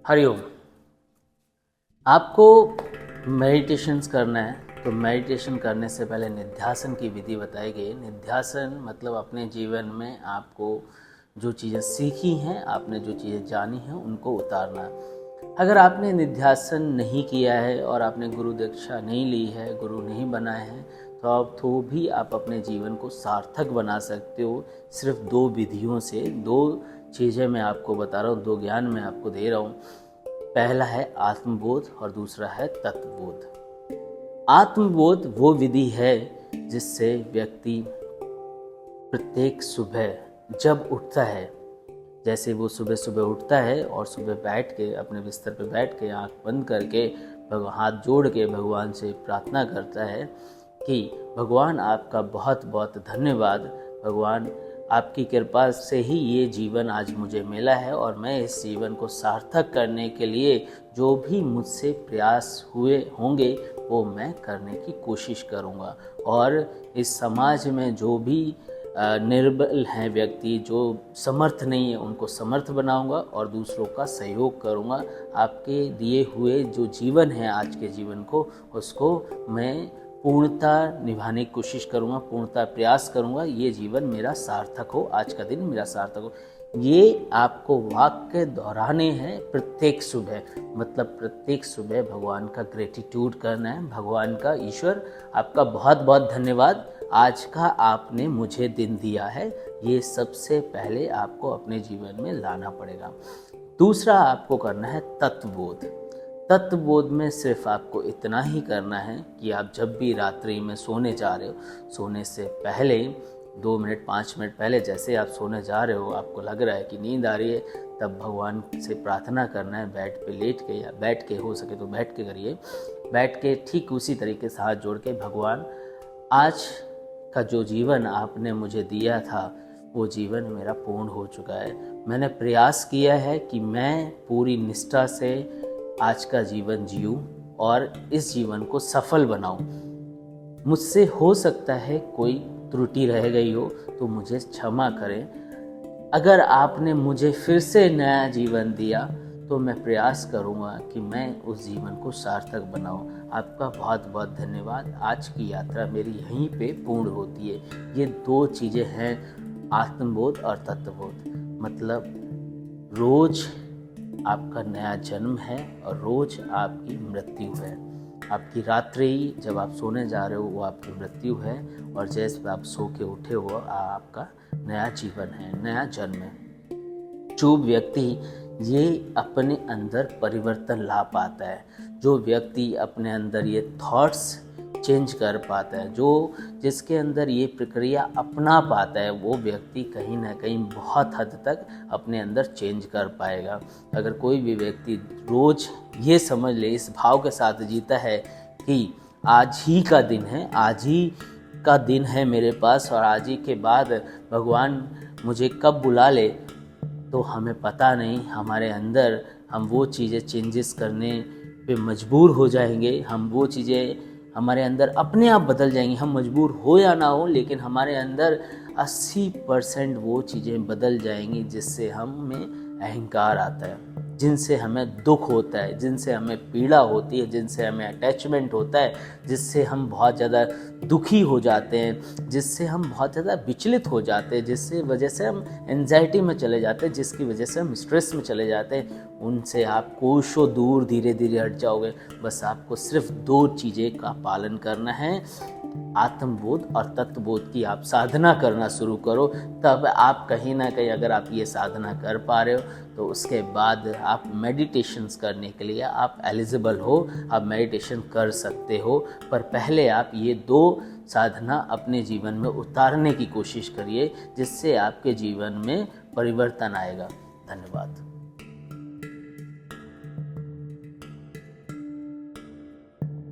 हरिओम। आपको मेडिटेशंस करना है तो मेडिटेशन करने से पहले निध्यासन की विधि बताई गई। निध्यासन मतलब अपने जीवन में आपको जो चीज़ें सीखी हैं, आपने जो चीज़ें जानी हैं, उनको उतारना। अगर आपने निध्यासन नहीं किया है और आपने गुरु दीक्षा नहीं ली है, गुरु नहीं बनाए हैं, तो भी आप अपने जीवन को सार्थक बना सकते हो सिर्फ दो विधियों से। दो चीज़ें मैं आपको बता रहा हूँ, दो ज्ञान मैं आपको दे रहा हूँ। पहला है आत्मबोध और दूसरा है तत्वबोध। आत्मबोध वो विधि है जिससे व्यक्ति प्रत्येक सुबह जब उठता है, जैसे वो सुबह सुबह उठता है और सुबह बैठ के अपने बिस्तर पे बैठ के आँख बंद करके हाथ जोड़ के भगवान से प्रार्थना करता है कि भगवान आपका बहुत बहुत धन्यवाद, भगवान आपकी कृपा से ही ये जीवन आज मुझे मिला है और मैं इस जीवन को सार्थक करने के लिए जो भी मुझसे प्रयास हुए होंगे वो मैं करने की कोशिश करूँगा। और इस समाज में जो भी निर्बल हैं व्यक्ति, जो समर्थ नहीं है, उनको समर्थ बनाऊंगा और दूसरों का सहयोग करूंगा। आपके दिए हुए जो जीवन है आज के जीवन को, उसको मैं पूर्णता निभाने की कोशिश करूंगा, पूर्णता प्रयास करूंगा, ये जीवन मेरा सार्थक हो, आज का दिन मेरा सार्थक हो। ये आपको वाक्य दोहराने हैं प्रत्येक सुबह। मतलब प्रत्येक सुबह भगवान का ग्रेटिट्यूड करना है, भगवान का, ईश्वर आपका बहुत बहुत धन्यवाद, आज का आपने मुझे दिन दिया है। ये सबसे पहले आपको अपने जीवन में लाना पड़ेगा। दूसरा आपको करना है तत्वबोध। तत्वबोध में सिर्फ आपको इतना ही करना है कि आप जब भी रात्रि में सोने जा रहे हो, सोने से पहले 2 मिनट 5 मिनट पहले, जैसे आप सोने जा रहे हो, आपको लग रहा है कि नींद आ रही है, तब भगवान से प्रार्थना करना है। बेड पे लेट के या बैठ के, हो सके तो बैठ के करिए। बैठ के ठीक उसी तरीके से हाथ जोड़ के, भगवान आज का जो जीवन आपने मुझे दिया था वो जीवन मेरा पूर्ण हो चुका है। मैंने प्रयास किया है कि मैं पूरी निष्ठा से आज का जीवन जीऊँ और इस जीवन को सफल बनाऊँ। मुझसे हो सकता है कोई त्रुटि रह गई हो तो मुझे क्षमा करें। अगर आपने मुझे फिर से नया जीवन दिया तो मैं प्रयास करूँगा कि मैं उस जीवन को सार्थक बनाऊँ। आपका बहुत बहुत धन्यवाद। आज की यात्रा मेरी यहीं पे पूर्ण होती है। ये दो चीज़ें हैं, आत्मबोध और तत्वबोध। मतलब रोज़ आपका नया जन्म है और रोज़ आपकी मृत्यु है। आपकी रात्रि जब आप सोने जा रहे हो वो आपकी मृत्यु है, और जैसे आप सो के उठे हो आपका नया जीवन है, नया जन्म है। जो व्यक्ति ये अपने अंदर परिवर्तन ला पाता है, जो व्यक्ति अपने अंदर ये थॉट्स चेंज कर पाता है, जो जिसके अंदर ये प्रक्रिया अपना पाता है, वो व्यक्ति कहीं ना कहीं बहुत हद तक अपने अंदर चेंज कर पाएगा। अगर कोई भी व्यक्ति रोज़ ये समझ ले, इस भाव के साथ जीता है कि आज ही का दिन है, आज ही का दिन है मेरे पास और आज ही के बाद भगवान मुझे कब बुला ले, तो हमें पता नहीं, हमारे अंदर हम वो चीज़ें चेंजेस करने पे मजबूर हो जाएंगे। हम वो चीज़ें हमारे अंदर अपने आप बदल जाएंगी। हम मजबूर हो या ना हो, लेकिन हमारे अंदर 80% वो चीज़ें बदल जाएंगी जिससे हमें अहंकार आता है, जिनसे हमें दुख होता है, जिनसे हमें पीड़ा होती है, जिनसे हमें अटैचमेंट होता है, जिससे हम बहुत ज़्यादा दुखी हो जाते हैं, जिससे हम बहुत ज़्यादा विचलित हो जाते हैं, जिससे वजह से हम एंजाइटी में चले जाते हैं, जिसकी वजह से हम स्ट्रेस में चले जाते हैं। उनसे आप कोसों दूर धीरे धीरे हट जाओगे। बस आपको सिर्फ दो चीज़ें का पालन करना है, आत्मबोध और तत्वबोध की आप साधना करना शुरू करो। तब आप कहीं ना कहीं, अगर आप ये साधना कर पा रहे हो, तो उसके बाद आप मेडिटेशंस करने के लिए आप एलिजिबल हो, आप मेडिटेशन कर सकते हो। पर पहले आप ये दो साधना अपने जीवन में उतारने की कोशिश करिए, जिससे आपके जीवन में परिवर्तन आएगा। धन्यवाद।